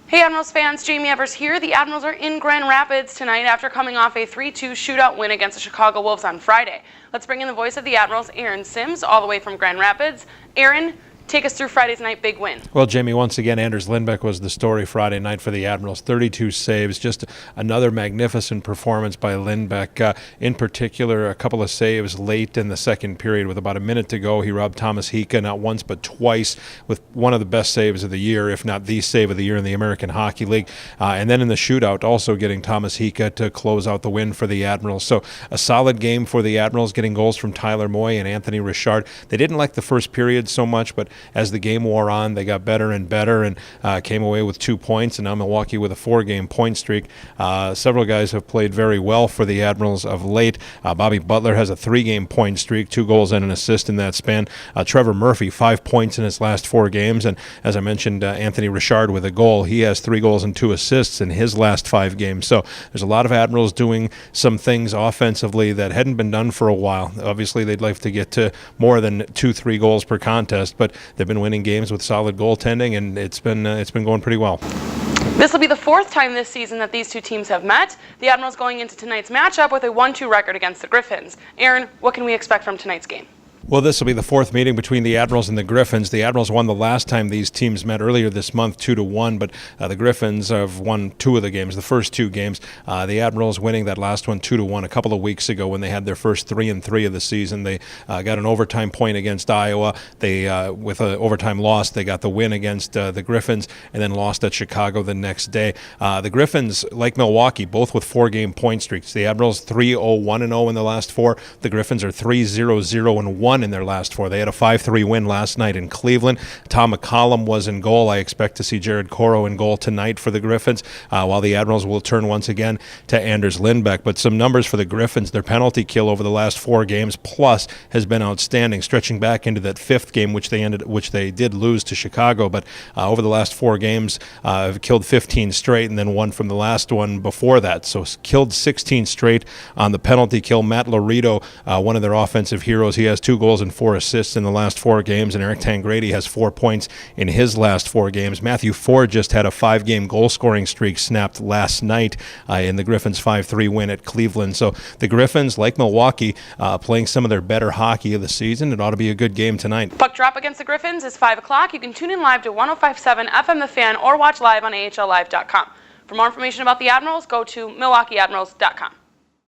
Hey Admirals fans, Jaymee Evers here. The Admirals are in Grand Rapids tonight after coming off a 3-2 shootout win against the Chicago Wolves on Friday. Let's bring in the voice of the Admirals, Aaron Sims, all the way from Grand Rapids. Aaron, take us through Friday's night big win. Well, Jaymee, once again, Anders Lindbeck was the story Friday night for the Admirals. 32 saves, just another magnificent performance by Lindbeck. In particular, a couple of saves late in the second period with about a minute to go. He robbed Thomas Hika not once but twice with one of the best saves of the year, if not the save of the year in the American Hockey League. And then in the shootout, also getting Thomas Hika to close out the win for the Admirals. So a solid game for the Admirals, getting goals from Tyler Moy and Anthony Richard. They didn't like the first period so much, but as the game wore on, they got better and better and came away with 2 points, and now Milwaukee with a 4-game point streak. Several guys have played very well for the Admirals of late. Bobby Butler has a 3-game point streak, 2 goals and an assist in that span. Trevor Murphy, 5 points in his last 4 games, and as I mentioned, Anthony Richard with a goal. He has 3 goals and 2 assists in his last 5 games. So there's a lot of Admirals doing some things offensively that hadn't been done for a while. Obviously, they'd like to get to more than 2-3 goals per contest, but they've been winning games with solid goaltending, and it's been going pretty well. This will be the 4th time this season that these two teams have met. The Admirals going into tonight's matchup with a 1-2 record against the Griffins. Aaron, what can we expect from tonight's game? Well, this will be the 4th meeting between the Admirals and the Griffins. The Admirals won the last time these teams met earlier this month, 2-1, but the Griffins have won 2 of the games, the first 2 games. The Admirals winning that last one 2-1 a couple of weeks ago when they had their first 3-3 of the season. They got an overtime point against Iowa. They, with an overtime loss, they got the win against the Griffins and then lost at Chicago the next day. The Griffins, like Milwaukee, both with 4-game point streaks. The Admirals 3-0-1-0 in the last 4. The Griffins are 3-0-0-1 in their last 4. They had a 5-3 win last night in Cleveland. Tom McCollum was in goal. I expect to see Jared Coro in goal tonight for the Griffins, while the Admirals will turn once again to Anders Lindbeck. But some numbers for the Griffins. Their penalty kill over the last 4 games plus has been outstanding, stretching back into that 5th game, which they did lose to Chicago. But over the last 4 games, have killed 15 straight and then one from the last one before that. So killed 16 straight on the penalty kill. Matt Laredo, one of their offensive heroes, he has 2 goals and 4 assists in the last 4 games, and Eric Tangradi has 4 points in his last 4 games. Matthew Ford just had a 5-game goal-scoring streak snapped last night in the Griffins' 5-3 win at Cleveland. So the Griffins, like Milwaukee, playing some of their better hockey of the season. It ought to be a good game tonight. Puck drop against the Griffins is 5 o'clock. You can tune in live to 105.7 FM The Fan or watch live on AHLlive.com. For more information about the Admirals, go to MilwaukeeAdmirals.com.